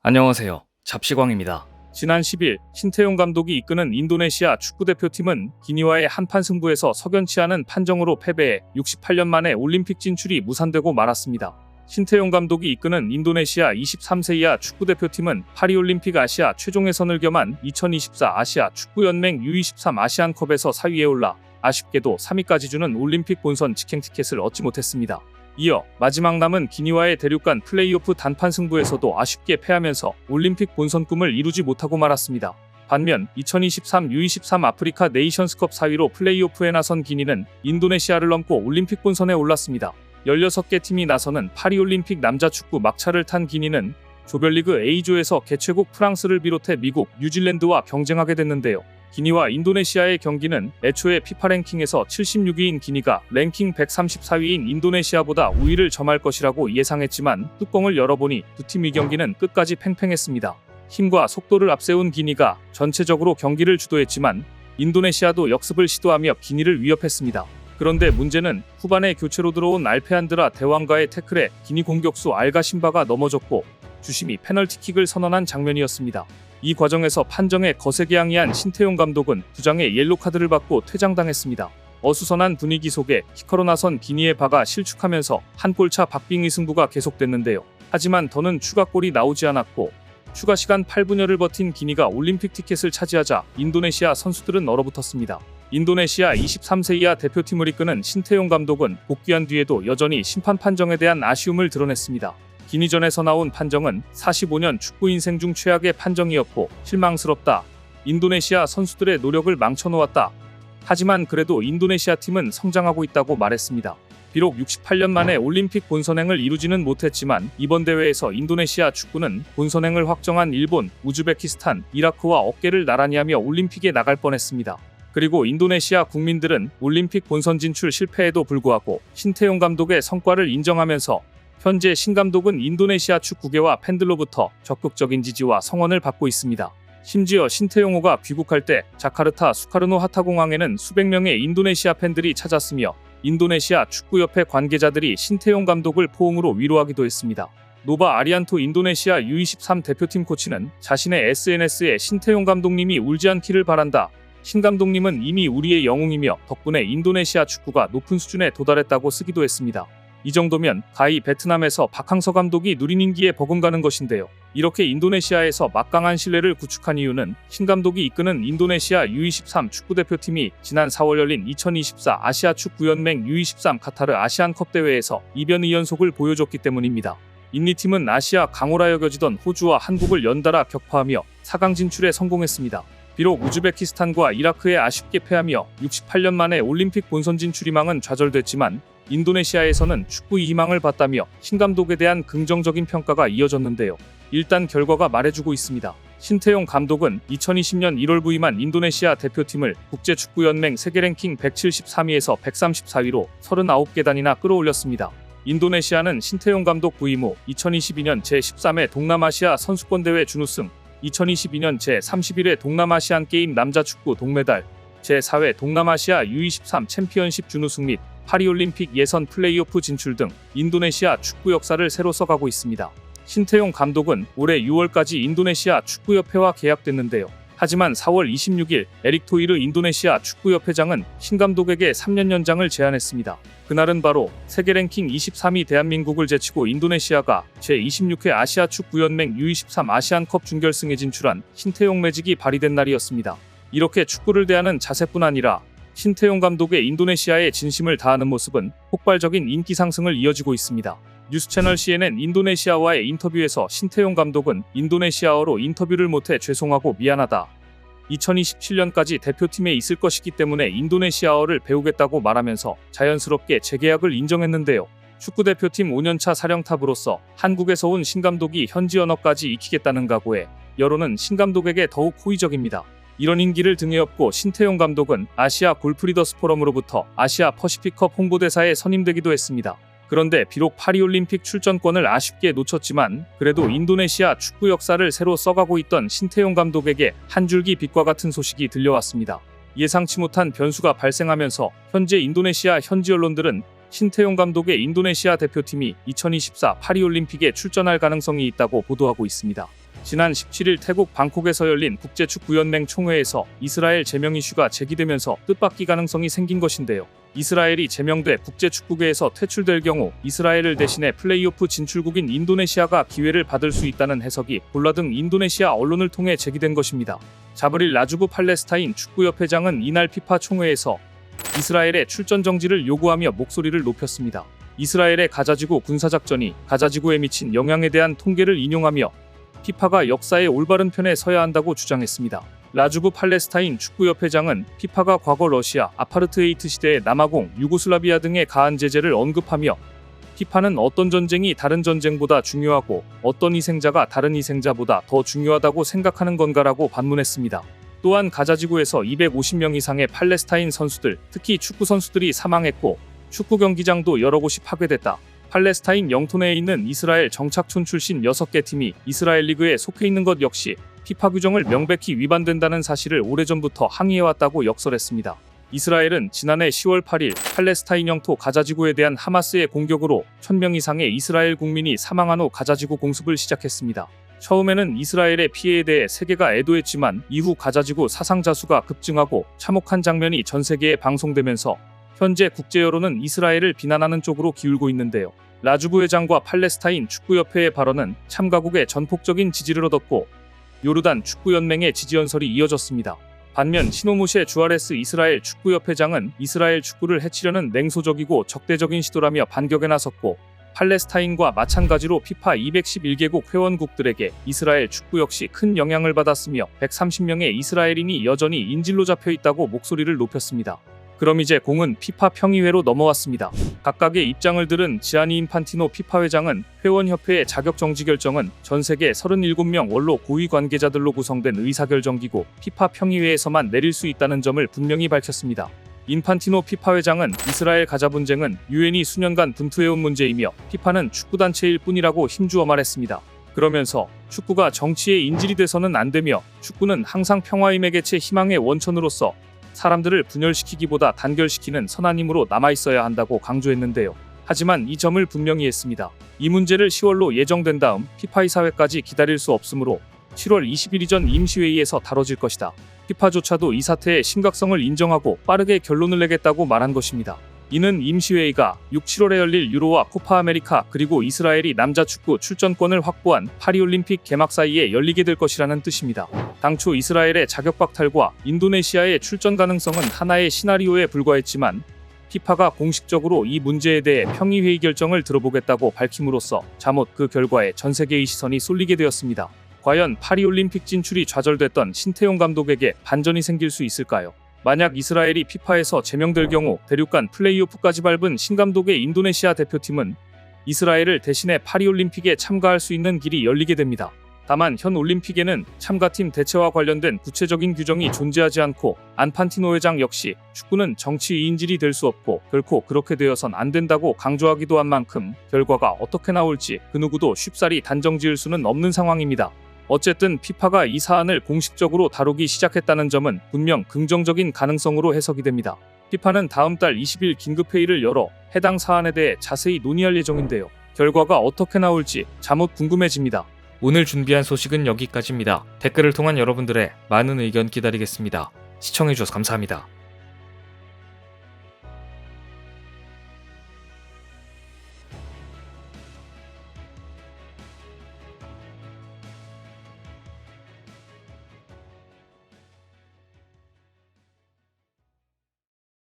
안녕하세요. 잡시광입니다. 지난 10일 신태용 감독이 이끄는 인도네시아 축구대표팀은 기니와의 한판 승부에서 석연치 않은 판정으로 패배해 68년 만에 올림픽 진출이 무산되고 말았습니다. 신태용 감독이 이끄는 인도네시아 23세 이하 축구대표팀은 파리올림픽 아시아 최종 예선을 겸한 2024 아시아 축구연맹 U23 아시안컵에서 4위에 올라 아쉽게도 3위까지 주는 올림픽 본선 직행 티켓을 얻지 못했습니다. 이어 마지막 남은 기니와의 대륙간 플레이오프 단판 승부에서도 아쉽게 패하면서 올림픽 본선 꿈을 이루지 못하고 말았습니다. 반면 2023 U23 아프리카 네이션스컵 4위로 플레이오프에 나선 기니는 인도네시아를 넘고 올림픽 본선에 올랐습니다. 16개 팀이 나서는 파리올림픽 남자축구 막차를 탄 기니는 조별리그 A조에서 개최국 프랑스를 비롯해 미국, 뉴질랜드와 경쟁하게 됐는데요. 기니와 인도네시아의 경기는 애초에 피파 랭킹에서 76위인 기니가 랭킹 134위인 인도네시아보다 우위를 점할 것이라고 예상했지만 뚜껑을 열어보니 두 팀의 경기는 끝까지 팽팽했습니다. 힘과 속도를 앞세운 기니가 전체적으로 경기를 주도했지만 인도네시아도 역습을 시도하며 기니를 위협했습니다. 그런데 문제는 후반에 교체로 들어온 알페안드라 대왕과의 태클에 기니 공격수 알가신바가 넘어졌고 주심이 페널티킥을 선언한 장면이었습니다. 이 과정에서 판정에 거세게 항의한 신태용 감독은 2장의 옐로카드를 받고 퇴장당했습니다. 어수선한 분위기 속에 키커로 나선 기니의 바가 실축하면서 한 골차 박빙의 승부가 계속됐는데요. 하지만 더는 추가골이 나오지 않았고 추가 시간 8분여를 버틴 기니가 올림픽 티켓을 차지하자 인도네시아 선수들은 얼어붙었습니다. 인도네시아 23세 이하 대표팀을 이끄는 신태용 감독은 복귀한 뒤에도 여전히 심판 판정에 대한 아쉬움을 드러냈습니다. 기니전에서 나온 판정은 45년 축구 인생 중 최악의 판정이었고 실망스럽다. 인도네시아 선수들의 노력을 망쳐놓았다. 하지만 그래도 인도네시아 팀은 성장하고 있다고 말했습니다. 비록 68년 만에 올림픽 본선행을 이루지는 못했지만 이번 대회에서 인도네시아 축구는 본선행을 확정한 일본, 우즈베키스탄, 이라크와 어깨를 나란히 하며 올림픽에 나갈 뻔했습니다. 그리고 인도네시아 국민들은 올림픽 본선 진출 실패에도 불구하고 신태용 감독의 성과를 인정하면서 현재 신 감독은 인도네시아 축구계와 팬들로부터 적극적인 지지와 성원을 받고 있습니다. 심지어 신태용호가 귀국할 때 자카르타 수카르노 하타공항에는 수백 명의 인도네시아 팬들이 찾았으며 인도네시아 축구협회 관계자들이 신태용 감독을 포옹으로 위로하기도 했습니다. 노바 아리안토 인도네시아 U23 대표팀 코치는 자신의 SNS에 신태용 감독님이 울지 않기를 바란다. 신 감독님은 이미 우리의 영웅이며 덕분에 인도네시아 축구가 높은 수준에 도달했다고 쓰기도 했습니다. 이 정도면 가히 베트남에서 박항서 감독이 누린 인기에 버금가는 것인데요. 이렇게 인도네시아에서 막강한 신뢰를 구축한 이유는 신 감독이 이끄는 인도네시아 U23 축구대표팀이 지난 4월 열린 2024 아시아 축구연맹 U23 카타르 아시안컵 대회에서 이변 2연속을 보여줬기 때문입니다. 인리팀은 아시아 강호라 여겨지던 호주와 한국을 연달아 격파하며 4강 진출에 성공했습니다. 비록 우즈베키스탄과 이라크에 아쉽게 패하며 68년 만에 올림픽 본선 진출 희망은 좌절됐지만 인도네시아에서는 축구의 희망을 봤다며 신 감독에 대한 긍정적인 평가가 이어졌는데요. 일단 결과가 말해주고 있습니다. 신태용 감독은 2020년 1월 부임한 인도네시아 대표팀을 국제축구연맹 세계랭킹 173위에서 134위로 39계단이나 끌어올렸습니다. 인도네시아는 신태용 감독 부임 후 2022년 제13회 동남아시아 선수권대회 준우승, 2022년 제31회 동남아시안게임 남자축구 동메달, 제4회 동남아시아 U23 챔피언십 준우승 및 파리올림픽 예선 플레이오프 진출 등 인도네시아 축구 역사를 새로 써가고 있습니다. 신태용 감독은 올해 6월까지 인도네시아 축구협회와 계약됐는데요. 하지만 4월 26일 에릭 토이르 인도네시아 축구협회장은 신 감독에게 3년 연장을 제안했습니다. 그날은 바로 세계 랭킹 23위 대한민국을 제치고 인도네시아가 제26회 아시아 축구연맹 U23 아시안컵 준결승에 진출한 신태용 매직이 발휘된 날이었습니다. 이렇게 축구를 대하는 자세뿐 아니라 신태용 감독의 인도네시아에 진심을 다하는 모습은 폭발적인 인기 상승을 이어지고 있습니다. 뉴스 채널 CNN 인도네시아와의 인터뷰에서 신태용 감독은 인도네시아어로 인터뷰를 못해 죄송하고 미안하다. 2027년까지 대표팀에 있을 것이기 때문에 인도네시아어를 배우겠다고 말하면서 자연스럽게 재계약을 인정했는데요. 축구대표팀 5년차 사령탑으로서 한국에서 온 신 감독이 현지 언어까지 익히겠다는 각오에 여론은 신 감독에게 더욱 호의적입니다. 이런 인기를 등에 업고 신태용 감독은 아시아 골프 리더스 포럼으로부터 아시아 퍼시픽컵 홍보대사에 선임되기도 했습니다. 그런데 비록 파리올림픽 출전권을 아쉽게 놓쳤지만 그래도 인도네시아 축구 역사를 새로 써가고 있던 신태용 감독에게 한 줄기 빛과 같은 소식이 들려왔습니다. 예상치 못한 변수가 발생하면서 현재 인도네시아 현지 언론들은 신태용 감독의 인도네시아 대표팀이 2024 파리올림픽에 출전할 가능성이 있다고 보도하고 있습니다. 지난 17일 태국 방콕에서 열린 국제축구연맹 총회에서 이스라엘 제명 이슈가 제기되면서 뜻밖의 가능성이 생긴 것인데요. 이스라엘이 제명돼 국제축구계에서 퇴출될 경우 이스라엘을 대신해 플레이오프 진출국인 인도네시아가 기회를 받을 수 있다는 해석이 볼라 등 인도네시아 언론을 통해 제기된 것입니다. 자브릴 라주브 팔레스타인 축구협회장은 이날 피파 총회에서 이스라엘의 출전 정지를 요구하며 목소리를 높였습니다. 이스라엘의 가자지구 군사작전이 가자지구에 미친 영향에 대한 통계를 인용하며 피파가 역사의 올바른 편에 서야 한다고 주장했습니다. 라주브 팔레스타인 축구협회장은 피파가 과거 러시아 아파르트헤이트 시대의 남아공, 유고슬라비아 등의 가한 제재를 언급하며 피파는 어떤 전쟁이 다른 전쟁보다 중요하고 어떤 희생자가 다른 희생자보다 더 중요하다고 생각하는 건가라고 반문했습니다. 또한 가자지구에서 250명 이상의 팔레스타인 선수들, 특히 축구 선수들이 사망했고 축구 경기장도 여러 곳이 파괴됐다. 팔레스타인 영토 내에 있는 이스라엘 정착촌 출신 6개 팀이 이스라엘 리그에 속해 있는 것 역시 피파 규정을 명백히 위반된다는 사실을 오래전부터 항의해왔다고 역설했습니다. 이스라엘은 지난해 10월 8일 팔레스타인 영토 가자지구에 대한 하마스의 공격으로 1000명 이상의 이스라엘 국민이 사망한 후 가자지구 공습을 시작했습니다. 처음에는 이스라엘의 피해에 대해 세계가 애도했지만 이후 가자지구 사상자 수가 급증하고 참혹한 장면이 전 세계에 방송되면서 현재 국제 여론은 이스라엘을 비난하는 쪽으로 기울고 있는데요. 라주브 회장과 팔레스타인 축구협회의 발언은 참가국의 전폭적인 지지를 얻었고 요르단 축구연맹의 지지연설이 이어졌습니다. 반면 시노무셰 주아레스 이스라엘 축구협회장은 이스라엘 축구를 해치려는 냉소적이고 적대적인 시도라며 반격에 나섰고 팔레스타인과 마찬가지로 피파 211개국 회원국들에게 이스라엘 축구 역시 큰 영향을 받았으며 130명의 이스라엘인이 여전히 인질로 잡혀 있다고 목소리를 높였습니다. 그럼 이제 공은 피파 평의회로 넘어왔습니다. 각각의 입장을 들은 지아니 인판티노 피파 회장은 회원협회의 자격 정지 결정은 전 세계 37명 원로 고위 관계자들로 구성된 의사결정기구 피파 평의회에서만 내릴 수 있다는 점을 분명히 밝혔습니다. 인판티노 피파 회장은 이스라엘 가자 분쟁은 유엔이 수년간 분투해온 문제이며 피파는 축구단체일 뿐이라고 힘주어 말했습니다. 그러면서 축구가 정치의 인질이 돼서는 안 되며 축구는 항상 평화의 매개체 희망의 원천으로서 사람들을 분열시키기보다 단결시키는 선한 힘으로 남아있어야 한다고 강조했는데요. 하지만 이 점을 분명히 했습니다. 이 문제를 10월로 예정된 다음 피파 이사회까지 기다릴 수 없으므로 7월 20일 이전 임시회의에서 다뤄질 것이다. 피파조차도 이 사태의 심각성을 인정하고 빠르게 결론을 내겠다고 말한 것입니다. 이는 임시회의가 6, 7월에 열릴 유로와 코파 아메리카 그리고 이스라엘이 남자 축구 출전권을 확보한 파리올림픽 개막 사이에 열리게 될 것이라는 뜻입니다. 당초 이스라엘의 자격 박탈과 인도네시아의 출전 가능성은 하나의 시나리오에 불과했지만 피파가 공식적으로 이 문제에 대해 평의회의 결정을 들어보겠다고 밝힘으로써 잠옷 그 결과에 전 세계의 시선이 쏠리게 되었습니다. 과연 파리올림픽 진출이 좌절됐던 신태용 감독에게 반전이 생길 수 있을까요? 만약 이스라엘이 피파에서 제명될 경우 대륙간 플레이오프까지 밟은 신감독의 인도네시아 대표팀은 이스라엘을 대신해 파리올림픽에 참가할 수 있는 길이 열리게 됩니다. 다만 현 올림픽에는 참가팀 대체와 관련된 구체적인 규정이 존재하지 않고 안판티노 회장 역시 축구는 정치 인질이 될 수 없고 결코 그렇게 되어선 안 된다고 강조하기도 한 만큼 결과가 어떻게 나올지 그 누구도 쉽사리 단정지을 수는 없는 상황입니다. 어쨌든 피파가 이 사안을 공식적으로 다루기 시작했다는 점은 분명 긍정적인 가능성으로 해석이 됩니다. 피파는 다음 달 20일 긴급회의를 열어 해당 사안에 대해 자세히 논의할 예정인데요. 결과가 어떻게 나올지 잠옷 궁금해집니다. 오늘 준비한 소식은 여기까지입니다. 댓글을 통한 여러분들의 많은 의견 기다리겠습니다. 시청해주셔서 감사합니다.